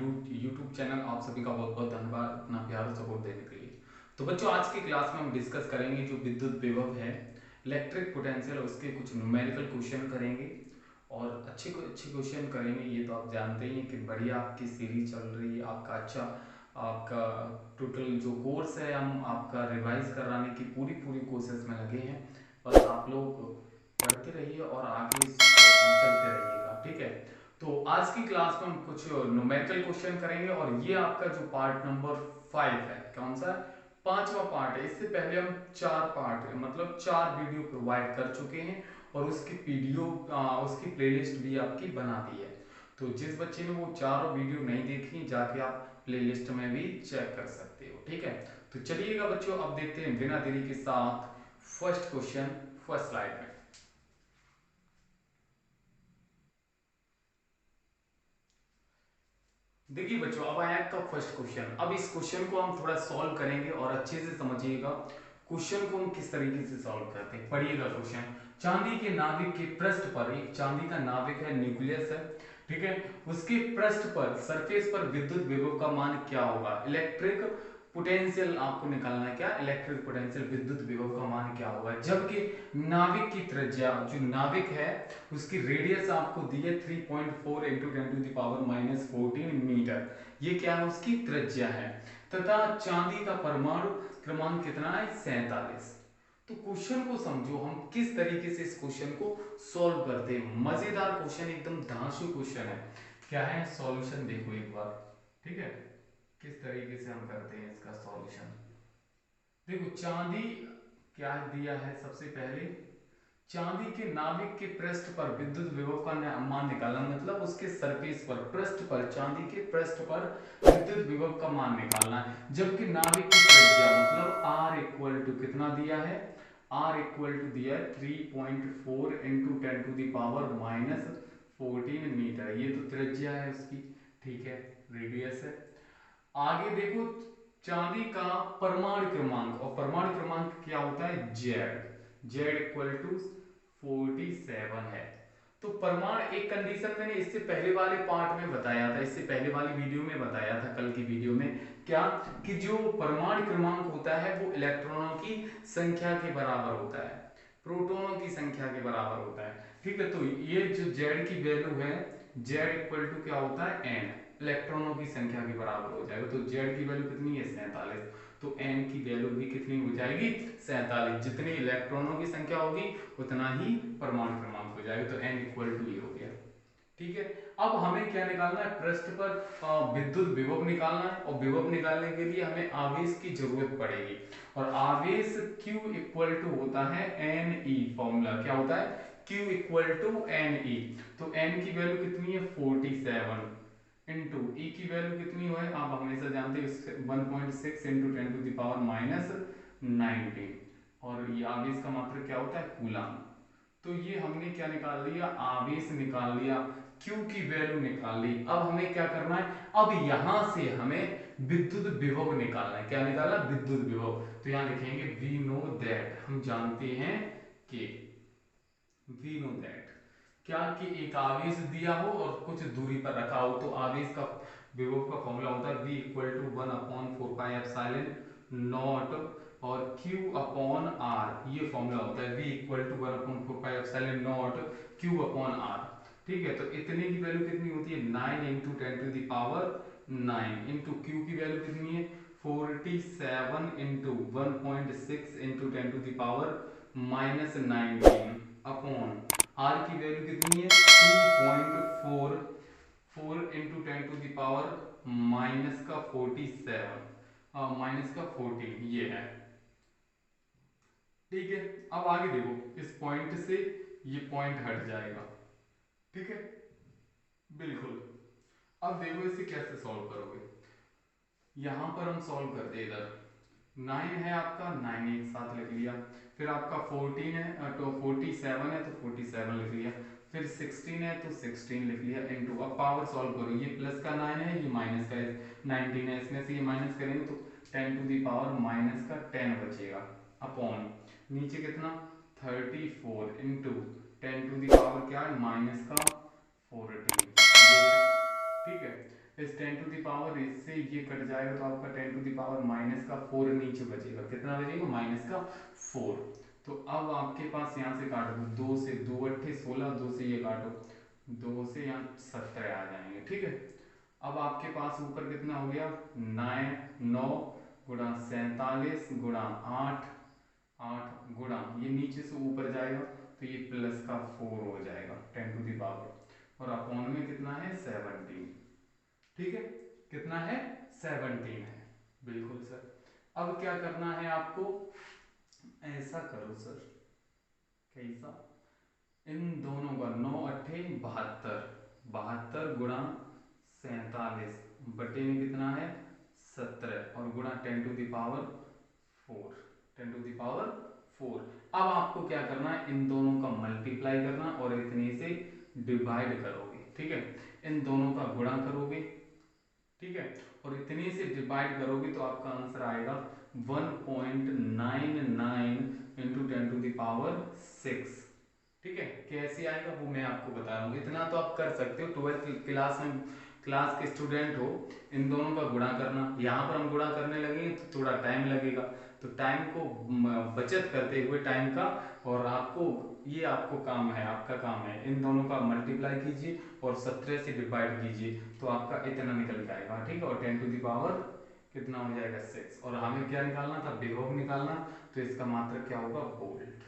YouTube channel. आप सभी का बहुत बहुत धन्यवाद अपना प्यार और सपोर्ट देने के लिए। तो बच्चों, आज की क्लास में हम डिस्कस करेंगे जो विद्युत विभव है, इलेक्ट्रिक पोटेंशियल, उसके कुछ न्यूमेरिकल क्वेश्चन करेंगे और अच्छे क्वेश्चन करेंगे। ये तो आप जानते ही हैं कि बढ़िया आपकी सीरीज चल रही है। आपका अच्छा, आपका टोटल जो कोर्स है हम आपका रिवाइज कराने की पूरी पूरी कोशिश में लगे हैं। बस आप लोग पढ़ते रहिए और आगे चलते रहिएगा, ठीक है। तो आज की क्लास में हम कुछ न्यूमेरिकल क्वेश्चन करेंगे और ये आपका जो पार्ट नंबर 5 है, कौन सा, पांचवा पार्ट है। इससे पहले हम चार पार्ट मतलब चार वीडियो प्रोवाइड कर चुके हैं और उसकी पीडीओ उसकी प्लेलिस्ट भी आपकी बना दी है। तो जिस बच्चे ने वो चारों वीडियो नहीं देखी, जाके आप प्लेलिस्ट में भी चेक कर सकते हो, ठीक है। तो चलिएगा बच्चों, अब देखते हैं बिना देरी के साथ फर्स्ट क्वेश्चन, फर्स्ट स्लाइड में। देखिए बच्चों, अब आया आपका फर्स्ट क्वेश्चन। अब इस क्वेश्चन को हम थोड़ा सॉल्व करेंगे और अच्छे से समझिएगा क्वेश्चन को हम किस तरीके से सॉल्व करते हैं। पढ़िएगा क्वेश्चन। चांदी के नाविक के पृष्ठ पर, एक चांदी का नाविक है, न्यूक्लियस है, ठीक है, उसके पृष्ठ पर, सरफेस पर विद्युत विभव का मान क्या होगा। इलेक्ट्रिक पोटेंशियल आपको निकालना है। क्या इलेक्ट्रिक पोटेंशियल, विद्युत विभव का मान क्या होगा, जबकि नाविक की त्रिज्या, जो नाविक है उसकी रेडियस आपको दी है 3.4 × 10⁻⁻14 मीटर। ये क्या है, उसकी त्रिज्या है। तथा चांदी का परमाणु क्रमांक कितना है, 47। तो क्वेश्चन को समझो, हम किस तरीके से इस क्वेश्चन को सॉल्व करते हैं। मजेदार क्वेश्चन, एकदम धांसू क्वेश्चन है। क्या है सॉल्यूशन, देखो एक बार, ठीक है, किस तरीके से हम करते हैं इसका सॉल्यूशन। देखो चांदी क्या दिया है, सबसे पहले चांदी के नाविक के पृष्ठ पर विद्युत विभव का मान निकालना, मतलब उसके सरफेस पर, पृष्ठ पर, चांदी के पृष्ठ पर विद्युत विभव का मान निकालना है। जबकि नाविक की त्रिज्या मतलब r इक्वल टू कितना दिया है, r इक्वल टू दिया है 3.4 × 10⁻⁻14 मीटर। ये तो त्रिज्या है उसकी, ठीक है, रेडियस है। आगे देखो, चांदी का परमाणु क्रमांक, और परमाणु क्रमांक क्या होता है, z इक्वल टू 47 है। तो परमाणु, एक कंडीशन मैंने इससे पहले वाले पार्ट में बताया था, इससे पहले वाली वीडियो में बताया था, कल की वीडियो में, क्या कि जो परमाणु क्रमांक होता है वो इलेक्ट्रॉनों की संख्या के बराबर होता है, प्रोटॉनों की संख्या के बराबर होता है, ठीक है। तो ये जो z की वैल्यू है, z इक्वल टू क्या होता है, n, इलेक्ट्रॉनों की संख्या के बराबर हो जाएगा। तो z की वैल्यू कितनी है, 47। तो n की वैल्यू भी कितनी हो जाएगी, 47। जितनी इलेक्ट्रॉनों की संख्या होगी उतना ही परमाणु क्रमांक हो जाएगा। तो n इक्वल टू ये हो गया, ठीक है। अब हमें क्या निकालना है, पृष्ठ पर विद्युत विभव निकालना है, और विभव निकालने के लिए हमें आवेश की जरूरत पड़ेगी। और आवेश Q इक्वल टू होता है Ne, फॉर्मूला क्या होता है, Q इक्वल टू Ne। तो n की वैल्यू कितनी है, 47 इंटू ई की वैल्यू कितनी है, आप हमेशा जानते हैं 1.6 × 10⁻⁻19। और ये आवेश का मात्रक क्या होता है, कूलम। तो ये हमने क्या निकाल लिया, आवेश निकाल लिया, Q की वैल्यू निकाल ली। अब हमें क्या करना है, अब यहां से हमें विद्युत विभव निकालना है। क्या निकालना, विद्युत विभव। तो यहां लिखेंगे वी नो दैट, हम जानते हैं कि, वी नो दैट क्या, कि एक आवेश दिया हो और कुछ दूरी पर रखा हो, तो आवेश का विभव का फॉर्मूला होता है V इक्वल टू 1/4πε0 और Q अपॉन R, ये फॉर्मूला होता है V equal to 1/4πε0 Q upon R, ठीक है। तो इतने की वैल्यू कितनी होती है, 9 × 10⁻9 इंटू Q की वैल्यू कितनी है, 47 इंटू 1.6 × 10⁻⁻19 अपॉन R की वैल्यू कितनी है, 3.4 इंटू 10⁻⁻47 -14, ये है, ठीक है। अब आगे देखो, इस पॉइंट से ये पॉइंट हट जाएगा, ठीक है, बिल्कुल। अब देखो इसे कैसे सॉल्व करोगे। यहां पर हम सॉल्व करते हैं, इधर 9 है आपका, 9 एक साथ लिख लिया। फिर आपका 14 है तो 47 है तो 47 लिख लिया। फिर 16 है तो 16 लिख लिया इंटू, अब पावर सॉल्व करो, ये प्लस का 9 है, ये माइनस का 19 है, इसमें से ये माइनस करेंगे तो 10⁻⁻10 बचेगा, अपॉन नीचे कितना 34 इंटू 10⁻क्या है, -14, ठीक है। इस 10 टू द पावर इससे ये कट जाएगा तो आपका 10 टू द पावर माइनस का 4 नीचे बचेगा। कितना बचेगा? माइनस का 4। तो अब आपके पास यहाँ से काट दो, 2 से 2 अट्ठे 16, 2 से ये काटो, 2 से यहाँ 17 आ जाएंगे। ठीक है, अब आपके पास ऊपर कितना हो गया? 9 गुणा 47 गुणा 8, 8 गुणा ये नीचे से ऊपर जाएगा तो ये प्लस का 4 हो जाएगा 10 टू द पावर, और अपॉन में कितना है? 17। ठीक है, कितना है? 17 है। बिल्कुल सर। अब क्या करना है आपको? ऐसा करो सर, कैसा? इन दोनों का 9 अट्ठे 72, 72 गुणा 47 बटे में कितना है? 17, और गुणा 10 to the power 4, 10 to the power 4। अब आपको क्या करना है? इन दोनों का मल्टीप्लाई करना और इतने से डिवाइड करोगे। ठीक है, इन दोनों का गुणा करोगे। ठीक है, और इतने से डिवाइड करोगे तो आपका आंसर आएगा 1.99 इंटू 10 टू द पावर 6। ठीक है, कैसे आएगा वो मैं आपको बता रहा हूँ। इतना तो आप कर सकते हो, 12th क्लास में क्लास के स्टूडेंट हो। इन दोनों का गुणा करना, यहाँ पर हम गुणा करने लगेंगे तो थोड़ा टाइम लगेगा, तो टाइम को बचत करते हुए टाइम का, और आपको ये आपको काम है, आपका काम है, इन दोनों का मल्टीप्लाई कीजिए और 17 से डिवाइड कीजिए तो आपका इतना निकल के आएगा। ठीक है, और 10 टू द पावर कितना हो जाएगा? 6। और हमें क्या निकालना था? विभव निकालना, तो इसका मात्रक क्या होगा? वोल्ट।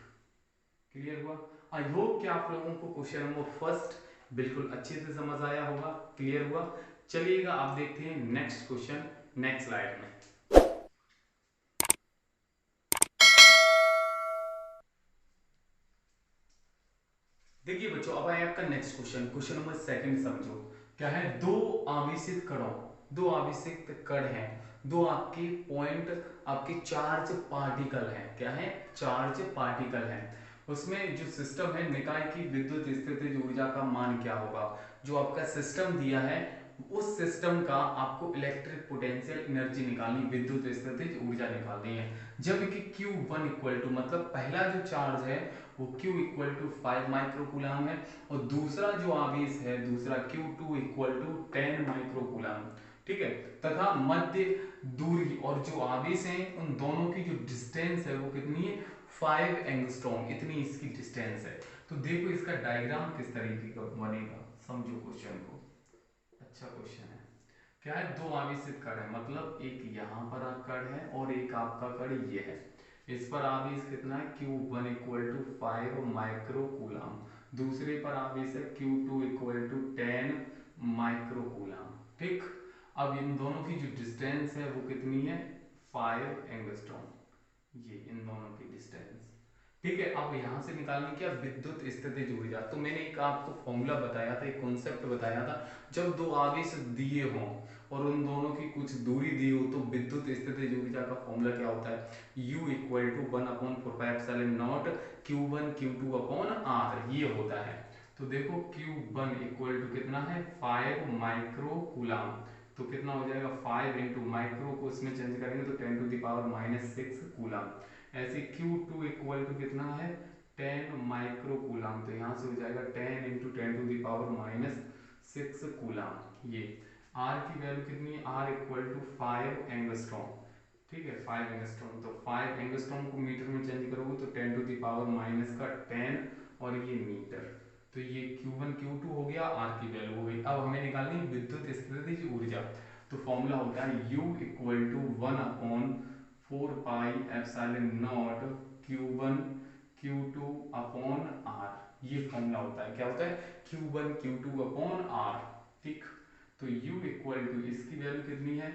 क्लियर हुआ? आई होप कि आप लोगों को क्वेश्चन नंबर फर्स्ट बिल्कुल अच्छे से समझ आया होगा, क्लियर हुआ। चलिएगा आप देखते हैं नेक्स्ट क्वेश्चन नेक्स्ट स्लाइड में। देखिए बच्चों, अब आए आपका next question, question number second. समझो क्या है? दो आवेशित कणों, दो आवेशित कण हैं, दो आपके पॉइंट, आपके चार्ज पार्टिकल हैं। क्या है? चार्ज पार्टिकल हैं। उसमें जो सिस्टम है, निकाय की विद्युत स्थितिज ऊर्जा का मान क्या होगा? जो आपका सिस्टम दिया है उस सिस्टम का आपको इलेक्ट्रिक पोटेंशियल एनर्जी निकालनी, विद्युत स्थितिज ऊर्जा निकालनी है। जब कि Q1 इक्वल टू, मतलब पहला जो चार्ज है वो Q इक्वल टू 5 माइक्रोकूलम है, और दूसरा जो आवेश है दूसरा Q2 इक्वल टू 10 माइक्रोकूलम। ठीक है, तथा मध्य दूरी और जो आवेश है उन दोनों की जो डिस्टेंस है वो कितनी है? 5 एंगस्ट्रॉम, इतनी इसकी डिस्टेंस है। तो देखो इसका डायग्राम किस तरीके का बनेगा, समझो क्वेश्चन को। अच्छा क्वेश्चन है। क्या है? दो आवेशित कण है, मतलब एक यहाँ पर कण है और एक आपका कण ये है। इस पर आवेश कितना है? Q1 equal to 5 microcoulomb. दूसरे पर आवेश है Q2 इक्वल टू 10 माइक्रोकूलम। ठीक, अब इन दोनों की जो डिस्टेंस है वो कितनी है? 5 एंगस्ट्रॉम, ये इन दोनों की डिस्टेंस। ठीक है, अब यहां से निकालनी क्या? विद्युत स्थितिज ऊर्जा। तो मैंने एक आपको फॉर्मूला बताया था, एक कॉन्सेप्ट बताया था, जब दो आवेश दिए हों और उन दोनों की कुछ दूरी दी हो तो विद्युत स्थितिज ऊर्जा का फॉर्मूला क्या होता है? U equal to 1/4πε0 Q1 Q2 upon R, ये होता है। तो देखो Q1 इक्वल टू कितना है? 5 माइक्रोकूलम। तो कितना हो जाएगा? 5 इंटू माइक्रो को इसमें चेंज करेंगे तो 10 टू द पावर -6 कूलम। ऐसे Q2 इक्वल टू कितना है? 10 माइक्रोकूलम। तो यहाँ से हो जाएगा 10 into 10 to the power -6 coulomb. ये R की वैल्यू कितनी है? R equal to 5 angstrom. ठीक है, 5 एंगस्ट्रॉम। तो 5 एंगस्ट्रॉम को मीटर में चेंज करोगे तो 10 टू द पावर -10 और ये मीटर। तो ये Q1 Q2 हो गया, R की वैल्यू हो गई। अब हमें निकालनी विद्युत स्थितिज ऊर्जा। तो फॉर्मूला होता है U equal to 1/4πε0 Q1 Q2 upon R। ये फॉर्मूला होता है। क्या होता है? Q1 Q2 upon R। ठीक, तो U इक्वल टू इसकी वैल्यू कितनी है?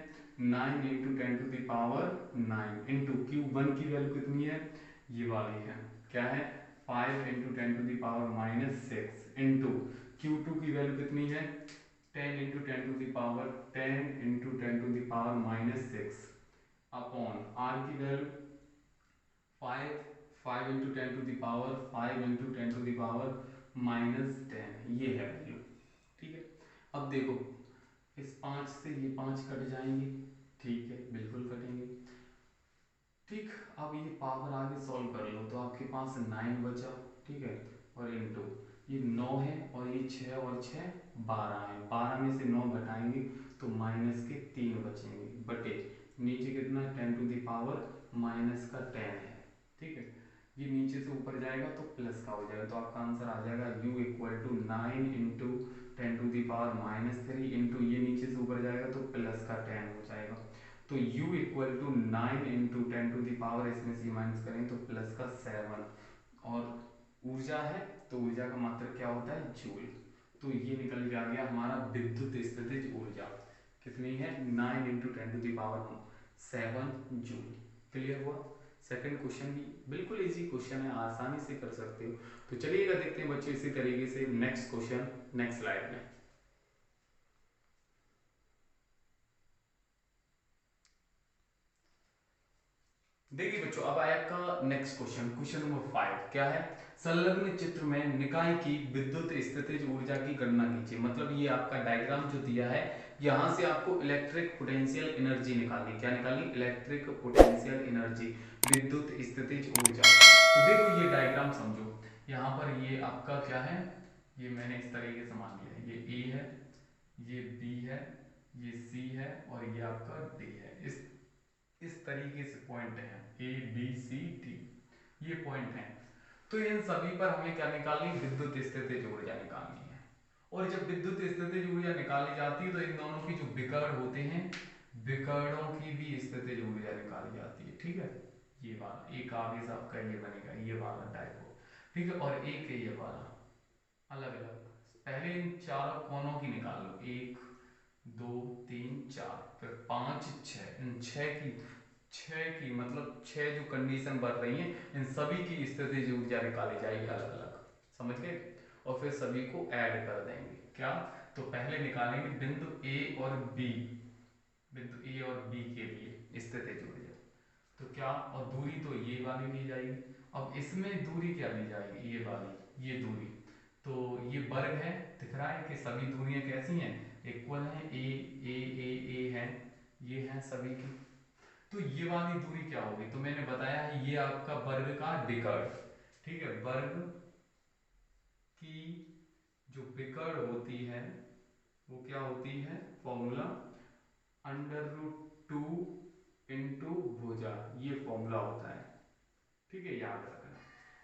9 into 10 to the power 9 into Q1 की वैल्यू कितनी है? ये वाली है, क्या है? 5 into 10 to the power -6 into Q2 की वैल्यू कितनी है? 10 into 10 to the power -6 upon R की value 5, 5 into 10 to the power 5 into 10 to the power -10, ये है वैल्यू। ठीक है, अब देखो इस 5 से ये 5 कट जाएंगे। ठीक है, बिल्कुल कटेंगे। ठीक, अब ये पावर आगे सॉल्व कर लो तो आपके पास 9 बचा। ठीक है, और इंटू ये 9 है और ये 6 और 6 12 है, 12 में से 9 घटाएंगे तो माइनस के 3 बचेंगे बटे नीचे कितना 10⁻⁻10 है। ठीक है, ये नीचे से ऊपर जाएगा तो प्लस का हो जाएगा, तो आपका आंसर आ जाएगा u equal to 9 into 10⁻³ into ये नीचे से ऊपर जाएगा तो प्लस का 10 हो जाएगा। तो u इक्वल टू 9 इंटू 10⁻, इसमें से माइनस करें तो प्लस का 7, और ऊर्जा है तो ऊर्जा का मात्रक क्या होता है जूल। तो ये निकल के आ गया हमारा विद्युत स्थितिज ऊर्जा कितनी है 9 इंटू 10⁻7 जूल। क्लियर हुआ। सेकंड क्वेश्चन भी बिल्कुल इजी क्वेश्चन है, आसानी से कर सकते हो। तो चलिएगा देखते हैं बच्चों इसी तरीके से नेक्स्ट क्वेश्चन नेक्स्ट स्लाइड में। देखिए बच्चों अब आया का नेक्स्ट क्वेश्चन, क्वेश्चन नंबर 5 क्या है, संलग्न चित्र में निकाय की विद्युत स्थितिज ऊर्जा की गणना कीजिए। मतलब ये आपका डायग्राम जो दिया है, यहाँ से आपको इलेक्ट्रिक पोटेंशियल एनर्जी निकालनी, क्या निकालनी, इलेक्ट्रिक पोटेंशियल एनर्जी, विद्युत स्थितिज ऊर्जा। तो देखो ये डायग्राम समझो, यहाँ पर ये आपका क्या है, ये मैंने इस तरीके से मान लिया है, ये ए है, ये बी है, ये सी है और ये आपका डी है। इस तरीके से पॉइंट है ए बी सी डी, ये पॉइंट है। तो इन सभी पर हमें क्या निकालनी, विद्युत स्थितिज ऊर्जा निकालनी है। और जब विद्युत स्थितिज ऊर्जा निकाली जाती है तो इन दोनों की जो विकर्ण होते हैं, विकर्णों की भी स्थितिज ऊर्जा निकाली जाती है। ठीक है, ये वाला एक आवेश आपका ये बनेगा, ये वाला टाइप, ठीक है, और एक है ये वाला, अलग अलग। पहले इन चारों कोनों की निकाल लो, 1 2 3 4, फिर 5 6, इन छह की मतलब छह जो कंडीशन बढ़ रही है इन सभी की स्थितिज ऊर्जा निकाली जाएगी अलग अलग, समझ गए। और फिर सभी को ऐड कर देंगे क्या, तो पहले निकालेंगे बिंदु ए और बी, बिंदु ए और बी के लिए स्थितिज ऊर्जा। तो क्या, और दूरी तो ये वाली ली जाएगी। अब इसमें दूरी क्या ली जाएगी, ये वाली, ये दूरी, तो ये वर्ग है, दिख रहा है कि सभी दूरियां कैसी हैं, इक्वल हैं, ए है, ये हैं सभी की। तो ये वाली दूरी क्या होगी, तो मैंने बताया है ये आपका वर्ग का विकर्ण, ठीक है, वर्ग की जो विकर्ण होती है वो क्या होती है, फॉर्मूला √2 इंटू भुजा, ये फॉर्मूला होता है। ठीक है, याद रखना।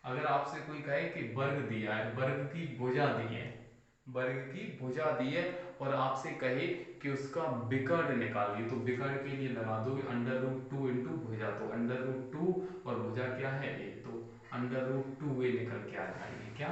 अगर आपसे कोई कहे कि वर्ग दिया है, वर्ग की भुजा दी है, वर्ग की भुजा दी है, और आपसे कहे कि उसका विकर्ण निकालिए, तो विकर्ण के लिए लगा दो √2 इंटू भुजा, तो √2 और भुजा क्या है ए, तो √2 ए निकल के आ जाएगी। क्या,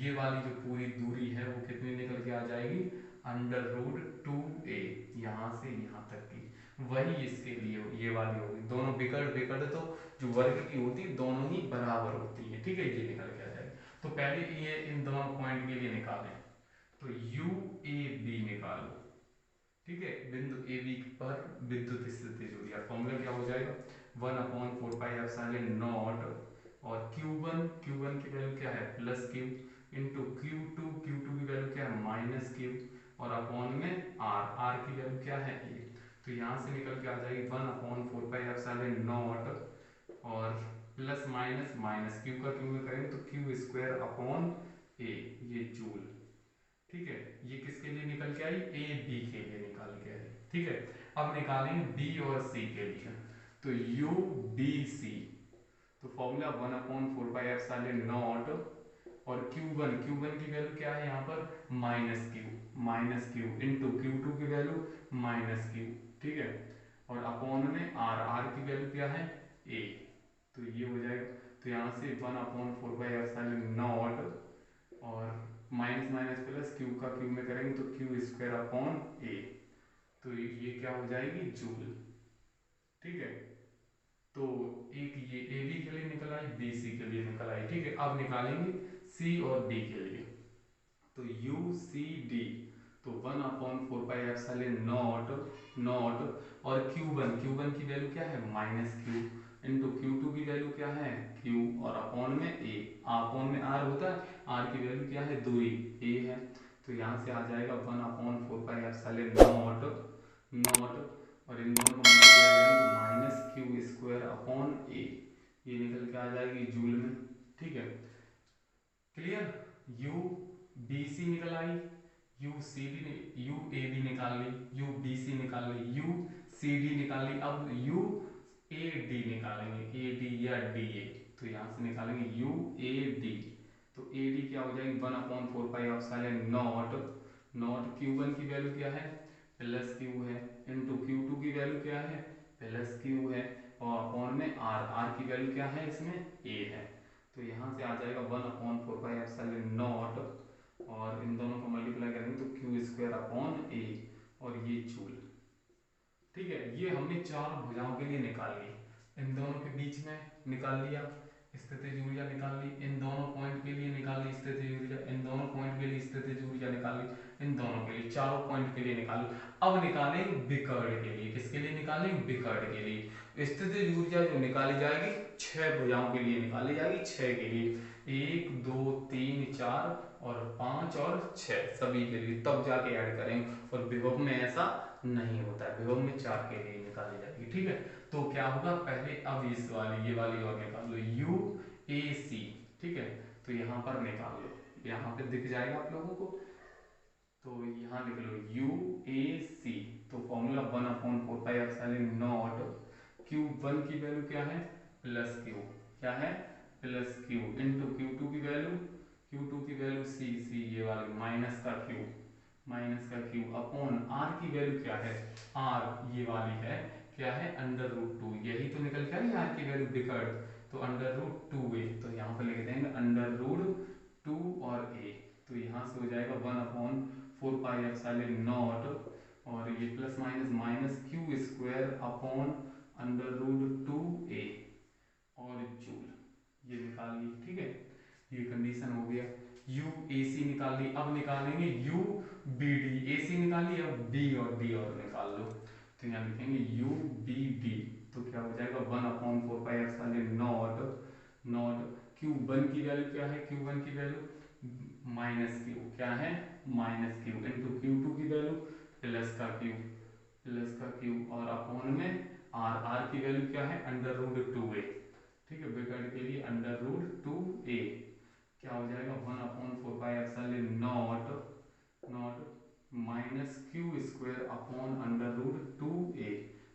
ये वाली जो पूरी दूरी है वो कितनी निकल के आ जाएगी, √2a, यहाँ से यहाँ तक की, वही इसके लिए ये वाली होगी। दोनों विकर्ण विकर्ण तो जो वर्ग की होती है दोनों ही बराबर होती है। ठीक है, ये निकल के आ जाएगी। तो पहले ये इन दोनों पॉइंट के लिए निकालें, तो यू ए बी निकालो। ठीक है, बिंदु ए बी पर विद्युत स्थितिज ऊर्जा, फॉर्मूला क्या हो जाएगा 1/4πε0, और Q1 की वैल्यू क्या है प्लस क्यू, इंटू Q2 की वैल्यू क्या है माइनस क्यू, और अपॉन में R की वैल्यू क्या है ए। तो यहाँ से निकल के आ जाएगी 1/4πε0, और प्लस माइनस माइनस, क्यू का क्यू में करेंगे तो Q² ये जूल। ठीक है, ये किसके लिए निकल के आई, ए बी के लिए निकाल के आई। ठीक है, अब निकालेंगे बी और सी के लिए, तो यू बी सी, तो फॉर्मूला 1/4πε0, और Q1 की वैल्यू क्या है यहाँ पर माइनस क्यू इंटू Q2 की वैल्यू माइनस क्यू। ठीक है, और अपॉन में R की वैल्यू क्या है ए, तो ये हो जाएगा। तो यहाँ से 1/4πε0, और माइनस माइनस प्लस, क्यू का क्यू में करेंगे तो Q²/A, तो ये क्या हो जाएगी जूल। ठीक है, तो एक ये ए बी के लिए निकल आई, बी सी के लिए निकल आई। ठीक है, अब निकालेंगे सी और डी के लिए, तो यू सी डी, तो 1/4πε0, और Q1 की वैल्यू क्या है माइनस क्यू, इंटू Q2 की वैल्यू क्या है Q, और अपॉन में ए, अपॉन में R होता है, R की वैल्यु क्या है दूरी a है, तो यहाँ से आ जाएगा 1/4πε0, और इन दोनों को मल्टीप्लाई करेंगे तो -Q²/A, ये निकल के आ जाएगी जूल में। ठीक है, क्लियर, यू बी सी निकल आई, यू ए बी निकाल ली, यू बी सी निकाल ली, यू सी डी निकाल ली। अब यू ए डी निकालेंगे, ए डी या डी ए, तो यहाँ से निकालेंगे यू ए डी। तो ए डी क्या हो जाएगी 1/4 pi not, not Q one की वैल्यू क्या है प्लस क्यू है, इंटू क्यू टू की वैल्यू क्या है प्लस क्यू है, और अपॉन में आर, आर की वैल्यू क्या है इसमें ए है। तो यहाँ से आ जाएगा 1/4 पाई नॉट, और इन दोनों को मल्टीप्लाई करेंगे तो क्यू स्क्वायर अपॉन ए, और ये जूल। ठीक है, ये हमने चार भुजाओं के लिए निकाल ली, इन दोनों के बीच में निकाल लिया स्थितिज ऊर्जा निकाल ली, इन दोनों पॉइंट के लिए निकाल ली स्थितिज ऊर्जा, इन दोनों पॉइंट के लिए स्थितिज ऊर्जा निकाल ली, इन दोनों के लिए चारों पॉइंट के लिए निकाल ली। अब निकालें विकर्ण के लिए, किसके लिए निकालें विकर्ण के लिए। स्थितिज ऊर्जा जो निकाली जाएगी छह भुजाओं के लिए निकाली जाएगी, छह के लिए, 1 2 3 4 और 5 और 6 सभी के लिए, तब जाके ऐड करेंगे। और विभव में ऐसा नहीं होता है, विभव में चार के लिए निकाली जाएगी। ठीक है, तो क्या होगा पहले, अब इस वाली ये वाली और निकाल लो यू ए सी। ठीक है, तो यहाँ पर निकाल लो, यहाँ पे दिख जाएगा आप लोगों को, तो यहाँ लिख लो यू ए सी। तो फॉर्मूला 1/4 पाई क्यू वन की वैल्यू क्या है प्लस क्यू, क्या है plus Q, into Q two की वैल्यू, क्यू टू की वैल्यू सी, सी ये वाली माइनस का क्यू, माइनस का क्यू, अपॉन आर की वैल्यू क्या है आर ये वाली है, क्या है √2, यही तो निकल के आ रही है आर की वैल्यू विकर्ण, तो √2a, तो यहाँ पर लिख देंगे √2 और a, तो यहाँ से हो जाएगा 1/4 पाई और ये plus minus minus Q square upon √2a और जूल, ये निकाल ली। ठीक है, ये कंडीशन हो गया। यू ए सी निकाल ली, अब निकालेंगे यू बी डी, ए सी निकाल ली, अब बी और डी और निकाल लो, तो यहाँ लिखेंगे यू बी डी, तो क्या हो जाएगा 1/4 पाई नॉट क्यू वन की वैल्यू क्या है, क्यू वन की वैल्यू माइनस क्यू, क्या है minus Q, into Q two की वैल्यू प्लस का क्यू, प्लस का क्यू, और अपॉन में आर, आर की वैल्यू क्या है √2a। ठीक है, विकर्ण के लिए √2a, क्या हो जाएगा 1/4 pi naught minus Q square upon √2a,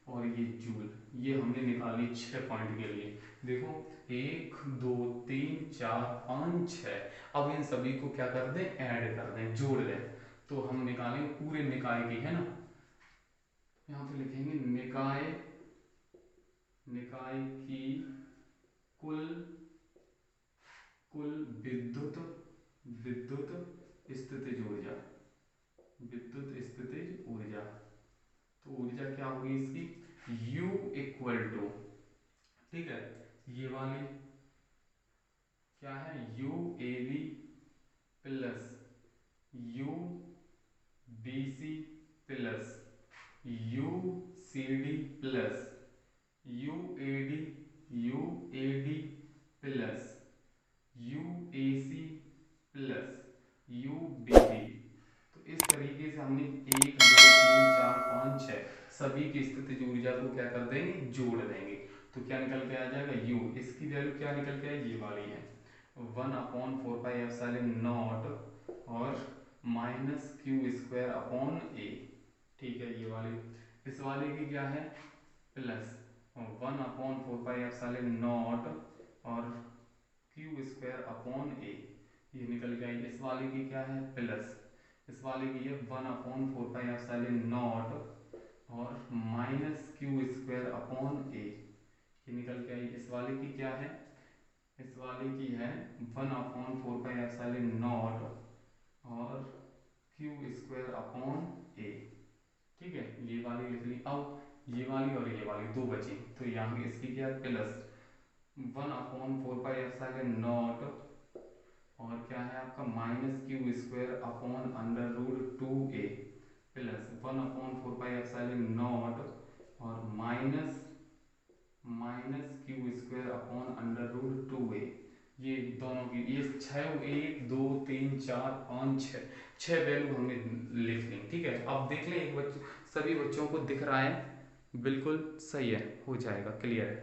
और ये जूल। ये हमने निकाली 6 पॉइंट के लिए, देखो 1 2 3 4 5 6। अब इन सभी को क्या कर दें ऐड कर दें, जोड़ दें, तो हम निकालेंगे पूरे निकाय की, है ना, यहाँ पे लिखेंगे निकाय, निकाय की कुल, कुल विद्युत, विद्युत स्थितिज ऊर्जा, विद्युत स्थितिज ऊर्जा, तो ऊर्जा क्या होगी इसकी U इक्वल टू, ठीक है, ये वाली क्या है U A B plus U B C plus U C D plus U A D plus U A C plus U B D. तो इस तरीके से हमने 1 2 3 4 5 6 सभी की स्थितिज ऊर्जा को क्या कर देंगे जोड़ देंगे, तो क्या निकल के आ जाएगा u, इसकी वैल्यू क्या निकल के आई ये वाली है 1/4 पाई और माइनस क्यू स्क्वायर अपॉन ए। ठीक है, ये वाली, इस वाले की क्या है प्लस 1/4 पाई और क्यू स्क्वायर अपॉन ए, ये निकल के आई। इस वाले की क्या है प्लस, इस वाले की है 1/4 पाई और माइनस क्यू स्क्वायर अपॉन ए, ये निकल के आई। इस वाले की क्या है, इस वाले की है 1/4 पाई और क्यू स्क्वायर अपॉन ए। ठीक है, ये वाली लिख ली। अब ये वाली और ये वाली दो बची, तो यहाँ इसकी क्या है प्लस 1/4 पाई और क्या है आपका minus Q square upon √2a plus 1/4 पाई और minus Q square upon √2a। ये दोनों की ये 6 1 2 3 4 5 6 वैल्यू हमने लिख ली। ठीक है, अब देख लें एक बच्चे, सभी बच्चों को दिख रहा है बिल्कुल सही है, हो जाएगा क्लियर है।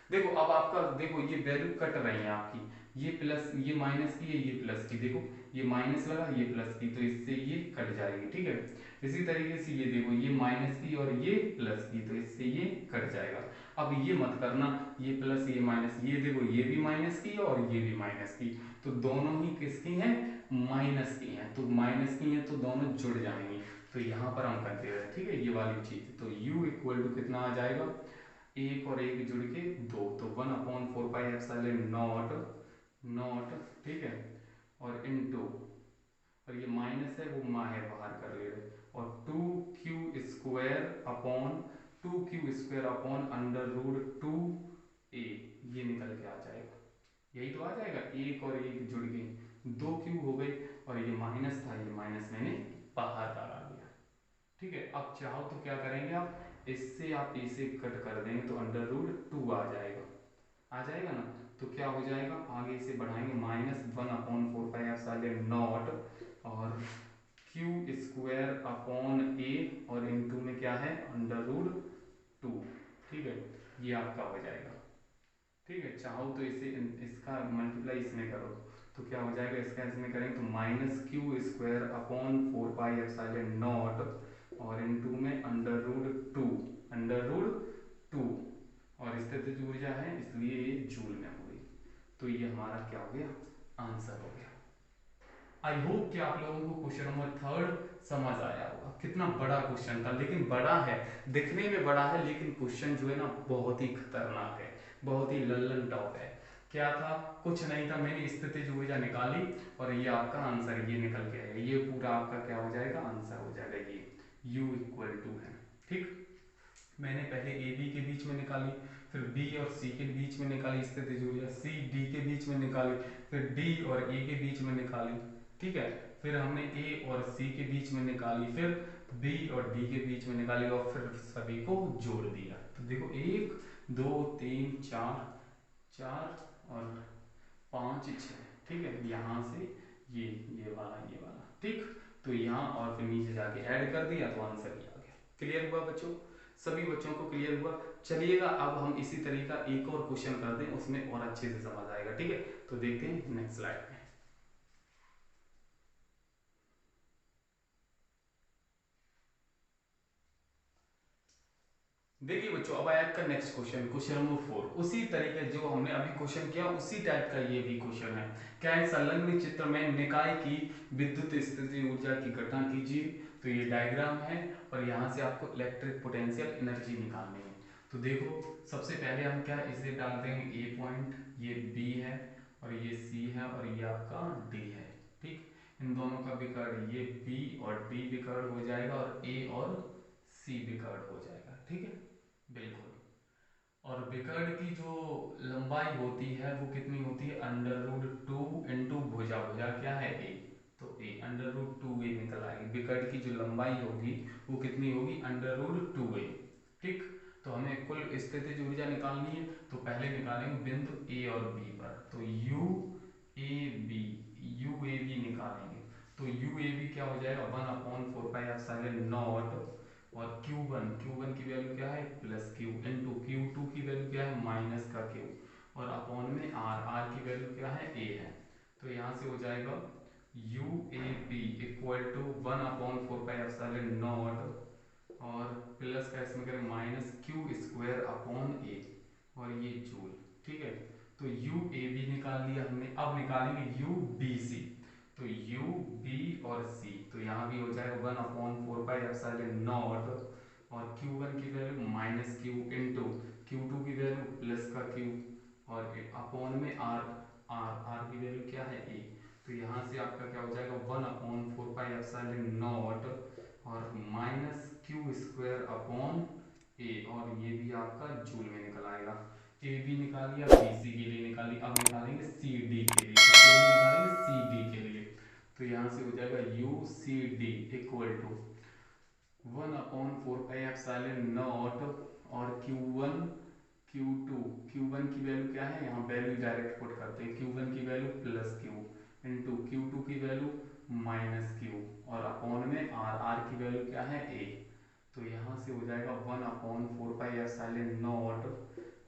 देखो अब आपका देखो ये वैल्यू कट रही है आपकी, ये प्लस ये माइनस की है ये प्लस की, देखो ये माइनस लगा ये प्लस की, तो इससे ये कट जाएगी, ठीक है। इसी तरीके से ये देखो ये माइनस की और ये प्लस की, तो इससे ये कट जाएगा। अब ये मत करना ये प्लस ये माइनस, ये देखो ये भी माइनस की है और ये भी माइनस की, तो दोनों ही किसकी हैं, माइनस की हैं, तो माइनस की हैं तो दोनों जुड़ जाएंगी। तो यहाँ पर हम करते हैं, ठीक है, ये वाली चीज, तो u इक्वल टू कितना आ जाएगा, एक और एक जुड़ के दो, तो 1/4 पाई एप्सिलॉन नॉट, ठीक है, और इनटू, और ये माइनस है वो माँ है बाहर कर ले रहे, और 2q square upon under root 2a, ये निकल के आ जाएगा, यही तो आ जाएगा, एक और एक जुड़ के 2q हो गई, और ये माइनस था ये माइनस मैंने बाहर डाला दिया, ठीक है। अब चाहो तो क्या करेंगे आप, इससे आप इसे कट कर देंगे तो अंडर रूट 2 आ जाएगा ना, तो क्या हो जाएगा, आगे इसे बढ़ाएंगे, -1/4 पाई एप्सिलॉन नॉट, और क्यू स्क्वायर अपॉन ए, और इनटू में क्या है अंडर रूट 2, ठीक है, ये आपका हो जाएगा, ठीक है। चाहो तो इसे इसका मल्टीप्लाई इसमें करो, तो क्या हो जाएगा, इसका इसमें करेंगे तो -q² upon 4 pi epsilon naught, और इनटू में अंडर रूट टू, और स्थितिज ऊर्जा है इसलिए ये जूल में हो गई, तो ये हमारा क्या हो गया, आंसर हो गया। आई होप कि आप लोगों को क्वेश्चन नंबर 3 समझ आया होगा, कितना बड़ा क्वेश्चन था, लेकिन बड़ा है, दिखने में बड़ा है, लेकिन क्वेश्चन जो है ना बहुत ही खतरनाक है, बहुत ही लल्लन टॉप है। क्या था, कुछ नहीं था, मैंने स्थितिज ऊर्जा निकाली और ये आपका आंसर ये निकल के आएगा, ये पूरा आपका क्या हो जाएगा, आंसर हो जाएगा, ये u इक्वल टू है, ठीक। मैंने पहले ए बी के बीच में निकाली, फिर बी और सी के बीच में निकाली स्थितिज ऊर्जा, सी डी के बीच में निकाली, फिर डी और ए के बीच में निकाली, ठीक है, फिर हमने ए और सी के बीच में निकाली, फिर बी और डी के बीच में निकाली, और फिर सभी को जोड़ दिया, तो देखो 1 2 3 4, 4 और 5 6, ठीक है, यहाँ से ये वाला, ठीक, तो यहाँ और फिर नीचे जाके ऐड कर दिया तो आंसर ये आ गया। क्लियर हुआ बच्चों, सभी बच्चों को क्लियर हुआ। चलिएगा अब हम इसी तरीका एक और क्वेश्चन करते हैं, उसमें और अच्छे से समझ आएगा, ठीक है, तो देखते हैं नेक्स्ट स्लाइड में। देखिए बच्चों, अब आया आपका नेक्स्ट क्वेश्चन, क्वेश्चन नंबर 4, उसी तरीके जो हमने अभी क्वेश्चन किया उसी टाइप का ये भी क्वेश्चन है। क्या है, संलग्न चित्र में निकाय की विद्युत स्थिति ऊर्जा की गणना कीजिए, तो ये डायग्राम है, और यहाँ से आपको इलेक्ट्रिक पोटेंशियल एनर्जी निकालनी है। तो देखो सबसे पहले हम क्या इसे डाल देंगे, ए पॉइंट, ये बी है, और ये सी है, और ये आपका डी है, ठीक, इन दोनों का विकर्ण, ये बी और डी विकर्ण हो जाएगा, और ए और सी विकर्ण हो जाएगा, ठीक है, बिल्कुल। और विकर्ण की जो लंबाई होती है वो कितनी होती है, अंडर रूट 2 इंटू भुजा, भुजा क्या है ए, तो ए अंडर रूट 2 ए निकल आएगी, विकर्ण की जो लंबाई होगी वो कितनी होगी, अंडर रूट 2 ए, ठीक। तो हमें कुल स्थितिज ऊर्जा निकालनी है, तो पहले निकालेंगे बिंदु ए और बी पर, तो यू ए बी निकालेंगे, तो यू ए बी क्या हो जाएगा, 1/4 पाई एप्सिलॉन नॉट, और Q1 की वैल्यू क्या है, प्लस क्यू, इंटू Q2 की वैल्यू क्या है, माइनस का क्यू, और अपॉन में आर की वैल्यू क्या है, ए है, तो यहाँ से हो जाएगा U A B equal to 1/4 pi epsilon naught, और प्लस का इसमें करें -q² अपॉन ए, और ये जूल, ठीक है। तो यू ए बी निकाल लिया हमने, अब निकालेंगे यू बी सी, तो यू बी और सी, तो यहाँ भी हो जाएगा 1/4 पाई एप्सिलॉन नॉट, और Q1 की value minus Q, into Q2 की वैल्यू प्लस का क्यू, और अपॉन में आर, आर की वैल्यू क्या है ए, तो यहाँ से आपका क्या हो जाएगा 1/4 पाई एप्सिलॉन नॉट, और -q² अपॉन ए, और ये भी आपका जूल में निकल आएगा। ए बी निकाल लिया, बी सी के लिए निकाली, अब निकालेंगे सी डी के लिए, तो के लिए निकालेंगे सी डी के लिए, तो यहाँ से हो जाएगा U C D equal to 1/4 pi epsilon naught, और Q1 की वैल्यू क्या है, यहाँ वैल्यू डायरेक्ट पुट करते हैं, Q1 की value plus Q, into Q2 की वैल्यू माइनस क्यू, और अपॉन में आर की वैल्यू क्या है ए, तो यहाँ से हो जाएगा 1/4 पाई एप्सिलॉन नॉट,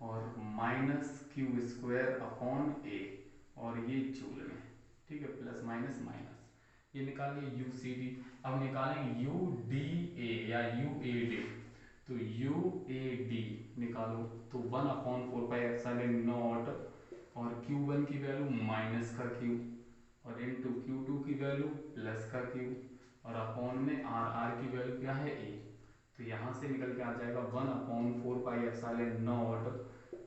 और माइनस क्यू स्क्वायर अपॉन ए, और ये जूल में, ठीक है, प्लस माइनस माइनस, ये निकालिए यू सी डी। अब निकालेंगे यू डी ए या यू ए डी, तो यू ए डी निकालो तो 1/4 पाई एप्सिलॉन नॉट, और Q1 की वैल्यू माइनस का Q, और इनटू Q2 की वैल्यू प्लस का Q, और अपॉन में R की वैल्यू क्या है A, तो यहाँ से निकल के आ जाएगा 1/4 पाई एप्सिलॉन नॉट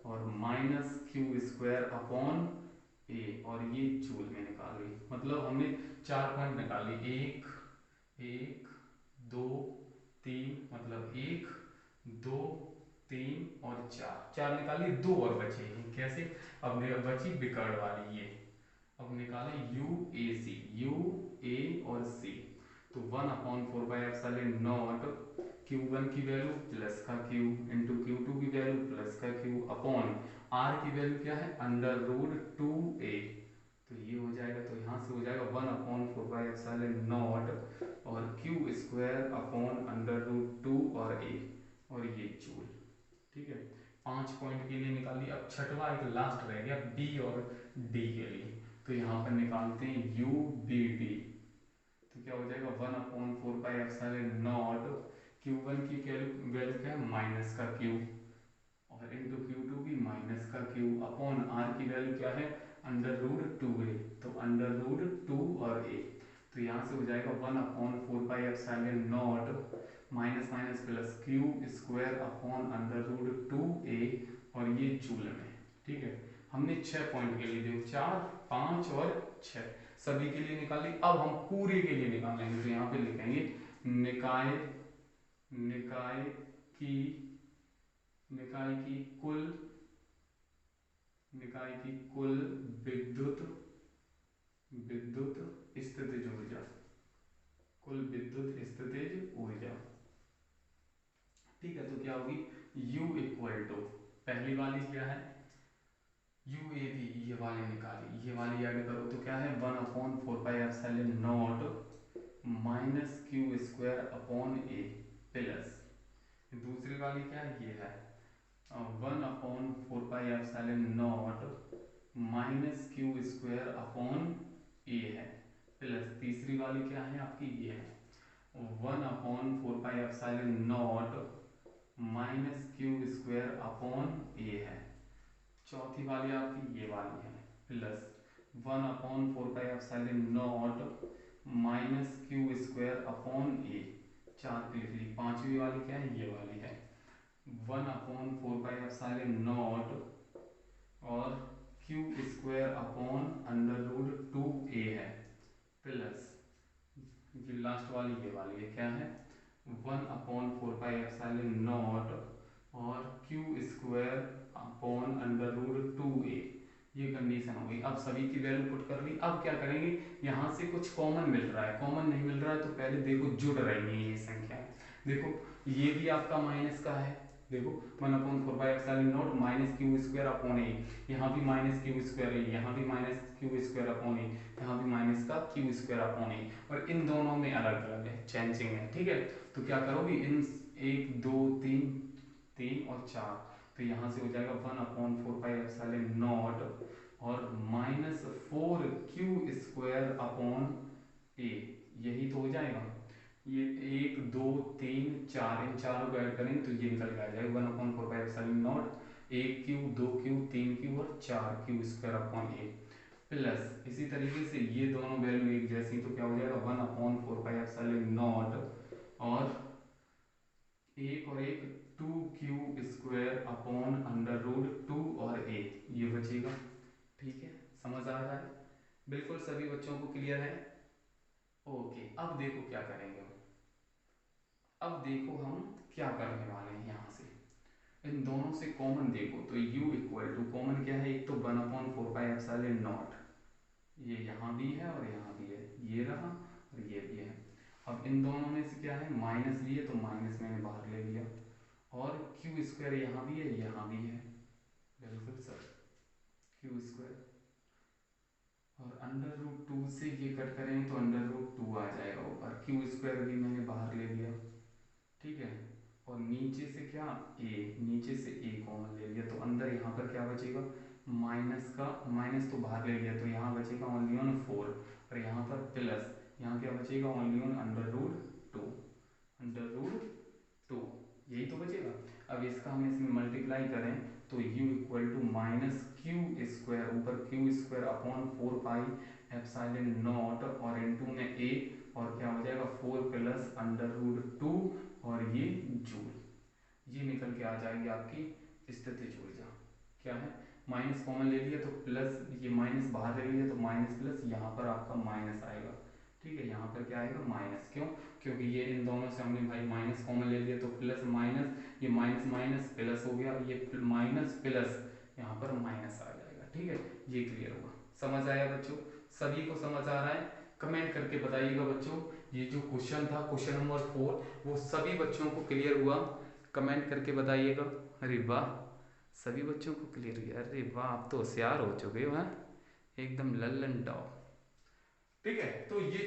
और माइनस क्यू स्क्वायर अपॉन ए, और ये जूल में निकाली। मतलब हमने 4 पॉइंट निकाली, एक एक दो तीन, मतलब 1 2 3 और 4, 4 निकाली, 2 और बचे हैं, कैसे, अब बची बिकर्ड वाली ये। अब निकालें you A C, U A और सी, तो 1/4 पाई एप्सिलॉन नॉट Q1 की वैल्यू प्लस का Q इंटू Q2 की वैल्यू प्लस का Q अपॉन R की वैल्यू क्या है √2a, तो ये हो जाएगा, तो यहाँ से हो जाएगा 1/4 पाई एप्सिलॉन नॉट और क्यू स्क्वायर अपॉन √2 और a, और ये जूल, ठीक है। 5 पॉइंट के लिए निकाल लिया। अब छठवां एक लास्ट रह गया बी और डी के लिए, तो यहाँ पर निकालते हैं यू बी डी, तो क्या हो जाएगा 1/4 पाई एप्सिलॉन नॉट Q1 की वैल्यू क्या है माइनस का Q, और इंटू Q2 की माइनस का Q अपॉन R की वैल्यू क्या है √2a, तो √2 और a, तो यहाँ से हो जाएगा 1/4 pi epsilon naught minus minus plus Q square upon √2a, और ये जूल में, ठीक है। हमने 6 पॉइंट के लिए देखो 4 5 और 6 सभी के लिए निकाली। अब हम पूरे के लिए निकालेंगे, तो यहाँ पे लिखेंगे निकाय निकाय की निकाय की कुल निकाय की कुल विद्युत विद्युत स्थितिज ऊर्जा, कुल विद्युत स्थितिज ऊर्जा, ठीक है। तो क्या होगी U इक्वल टू, पहली वाली क्या है यू ए बी, ये वाली निकाली, ये वाली ऐड करो तो क्या है 1/4 pi epsilon naught minus Q square upon A plus, दूसरी वाली क्या है ये है 1/4 pi epsilon naught minus Q square upon A है, प्लस तीसरी वाली क्या है आपकी ये है 1/4 pi epsilon naught minus Q square upon A है, चौथी वाली आपकी ये वाली है plus 1/4 pi epsilon naught minus Q square upon A, 4 की लिख ली। पांचवी वाली क्या है ये वाली है 1/4 पाई एप्सिलॉन नॉट और क्यू स्क्वायर अपॉन √2a है, प्लस ये लास्ट वाली ये वाली है क्या है 1/4 पाई एप्सिलॉन नॉट और क्यू स्क्वायर अपॉन √2a, ये कंडीशन हो गई। अब सभी की वैल्यू पुट कर ली। अब क्या करेंगे, यहाँ से कुछ कॉमन मिल रहा है, कॉमन नहीं मिल रहा है तो पहले देखो जुड़ रही है ये संख्या, देखो ये भी आपका माइनस का है, देखो 1/4 pi epsilon naught minus Q square upon A, यहाँ भी माइनस क्यू स्क्वायर है, यहाँ भी minus Q square upon A, यहाँ भी माइनस का क्यू स्क्वायर अपॉन ए, और इन दोनों में अलग अलग है, चेंजिंग है, ठीक है। तो क्या करोगे इन 1 2 3 3 और 4, तो यहाँ से हो जाएगा 1/4 पाई एप्सिलॉन नॉट और -4 क्यू स्क्वायर अपॉन ए, यही तो हो जाएगा। ये 1 2 3 4, इन चारों को ऐड करेंगे तो ये निकल के आ जाएगा 1/4 pi epsilon not 1 Q 2 Q 3 Q और 4 Q square upon A, plus इसी तरीके से ये दोनों वैल्यू एक जैसी, तो क्या हो जाएगा 1/4 पाई एप्सिलॉन नॉट और एक 2 क्यू स्क्वायर अपॉन √2 और a, ये बचेगा, ठीक है। समझ आ रहा है बिल्कुल सभी बच्चों को क्लियर है, ओके। अब देखो क्या करेंगे हम, अब देखो हम क्या करने वाले हैं, यहाँ से इन दोनों से कॉमन देखो तो u इक्वल टू कॉमन क्या है, एक तो 1/4 पाई एप्सिलॉन नॉट, ये यहाँ भी है और यहाँ भी है, ये रहा और ये भी है। अब इन दोनों में से क्या है माइनस भी है तो माइनस मैंने बाहर ले लिया, और क्यू स्क्वायर यहाँ भी है यहाँ भी है, बिल्कुल सर क्यू स्क्वायर, और √2 से ये कट करेंगे तो √2 आ जाएगा ऊपर, क्यू स्क्वायर भी मैंने बाहर ले लिया, ठीक है। और नीचे से क्या ए, नीचे से ए कॉमन ले लिया तो अंदर यहाँ पर क्या बचेगा, माइनस का माइनस तो बाहर ले लिया तो यहाँ बचेगा ओनली ऑन 4, और यहाँ पर प्लस, यहाँ क्या बचेगा only on under root 2, under root 2, यही तो बचेगा। अब इसका हम इसमें मल्टीप्लाई करें तो u equal to minus Q square, ऊपर Q square upon 4 pi epsilon naught और इनटू में a, और क्या हो जाएगा 4 प्लस अंडर रूट 2 और ये जूल, ये निकल के आ जाएगी आपकी स्थितिज ऊर्जा। क्या है, माइनस कॉमन ले लिया तो प्लस, ये माइनस बाहर ले लिया तो माइनस प्लस, यहाँ पर आपका माइनस आएगा। ठीक है, यहाँ पर क्या आएगा माइनस, क्यों, क्योंकि ये इन दोनों से हमने भाई माइनस कॉमन ले लिया तो प्लस माइनस, ये माइनस माइनस प्लस हो गया, ये माइनस प्लस यहाँ पर माइनस आ जाएगा। ठीक है, ये क्लियर हुआ, समझ आया बच्चों, सभी को समझ आ रहा है, कमेंट करके बताइएगा बच्चों। ये जो क्वेश्चन था क्वेश्चन नंबर 4 वो सभी बच्चों को क्लियर हुआ, कमेंट करके बताइएगा। अरे वाह, सभी बच्चों को क्लियर हुआ, अरे वाह आप तो होशियार हो चुके हो, हैं एकदम लल्लन टॉप। ठीक है, तो ये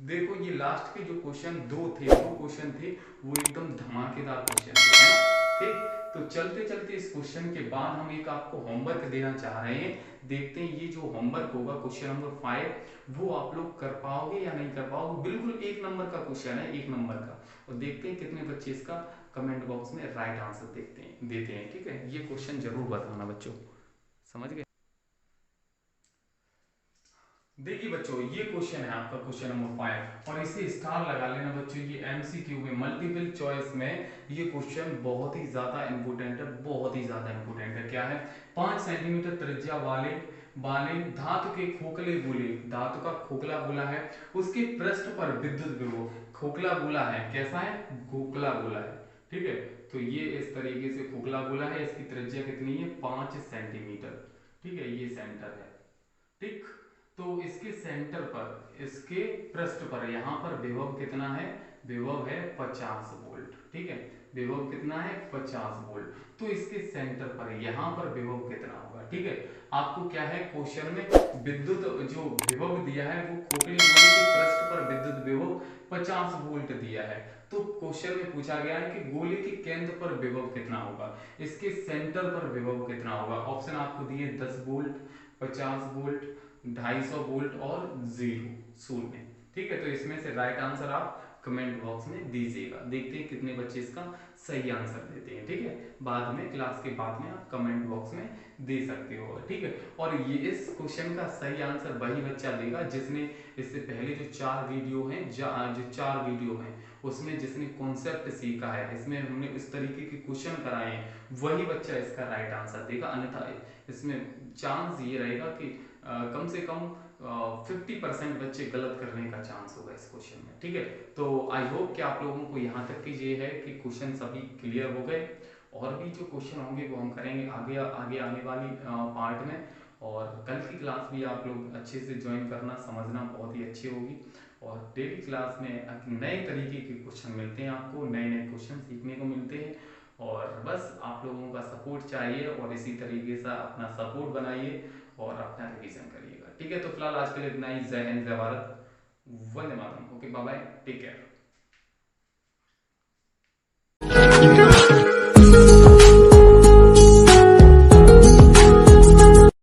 देखो ये लास्ट के जो क्वेश्चन दो क्वेश्चन थे वो एकदम धमाकेदार क्वेश्चन थे, है ना। ठीक, तो चलते चलते इस क्वेश्चन के बाद हम एक आपको होमवर्क देना चाह रहे हैं, देखते हैं ये जो होमवर्क होगा क्वेश्चन नंबर 5 वो आप लोग कर पाओगे या नहीं कर पाओगे। बिल्कुल 1 नंबर का क्वेश्चन है, 1 नंबर का, और देखते हैं कितने बच्चे इसका कमेंट बॉक्स में राइट आंसर देते हैं। ठीक है, ये क्वेश्चन जरूर बताना बच्चों, समझ गए। देखिए बच्चों ये क्वेश्चन है आपका क्वेश्चन नंबर 5 और इसे स्टार लगा लेना बच्चों, ये एमसीक्यू में मल्टीपल चॉइस में ये क्वेश्चन बहुत ही ज्यादा इंपोर्टेंट है, बहुत ही ज्यादा इंपोर्टेंट है। क्या है, 5 सेंटीमीटर त्रिज्या वाले वाले धातु के खोखले गोले, धातु का खोखला गोला है, उसके पृष्ठ पर विद्युत विभव, खोखला गोला है, कैसा है, खोखला गोला है। ठीक है, तो ये इस तरीके से खोखला गोला है, इसकी त्रिज्या कितनी है 5 सेंटीमीटर। ठीक है, ये सेंटर है। ठीक, तो इसके सेंटर पर, इसके पृष्ठ पर यहाँ पर विभव कितना है, विभव है 50 वोल्ट। ठीक है, विभव कितना है 50 वोल्ट, तो इसके सेंटर पर यहाँ पर विभव कितना होगा। ठीक है, आपको क्या है क्वेश्चन में विद्युत जो विभव दिया है वो खोखले गोले के पृष्ठ पर विद्युत विभव 50 वोल्ट दिया है, तो क्वेश्चन में पूछा गया है कि गोले के केंद्र पर विभव कितना होगा, इसके सेंटर पर विभव कितना होगा। ऑप्शन आपको दिए 10 वोल्ट, 50 वोल्ट, 250 वोल्ट और 0 ठीक है, तो इसमें से राइट आंसर आप कमेंट बॉक्स में दीजिएगा, देखते हैं कितने बच्चे इसका सही आंसर देते हैं। ठीक है, बाद में क्लास के बाद में आप कमेंट बॉक्स में दे सकते हो। ठीक है, और ये इस क्वेश्चन का सही आंसर वही बच्चा देगा जिसने इससे पहले जो 4 वीडियो हैं, जो 4 वीडियो हैं उसमें जिसने कॉन्सेप्ट सीखा है, इसमें हमने इस तरीके के क्वेश्चन कराए हैं, वही बच्चा इसका राइट आंसर देगा। अन्यथा इसमें चांस ये रहेगा कि कम से कम 50% बच्चे गलत करने का चांस होगा इस क्वेश्चन में। ठीक है, तो आई होप कि आप लोगों को यहाँ तक की ये है कि क्वेश्चन सभी क्लियर हो गए, और भी जो क्वेश्चन होंगे वो हम करेंगे आगे आगे आने वाली पार्ट में, और कल की क्लास भी आप लोग अच्छे से ज्वाइन करना, समझना बहुत ही अच्छी होगी। और डेली क्लास में नए तरीके के क्वेश्चन मिलते हैं, आपको नए नए क्वेश्चन सीखने को मिलते हैं, और बस आप लोगों का सपोर्ट चाहिए, और इसी तरीके से अपना सपोर्ट बनाइए और अपना रिवीजन करिएगा। ठीक है, तो फिलहाल आज के लिए इतना ही। जय हिंद, जय भारत, वंदे मातरम। Okay, bye bye, take care.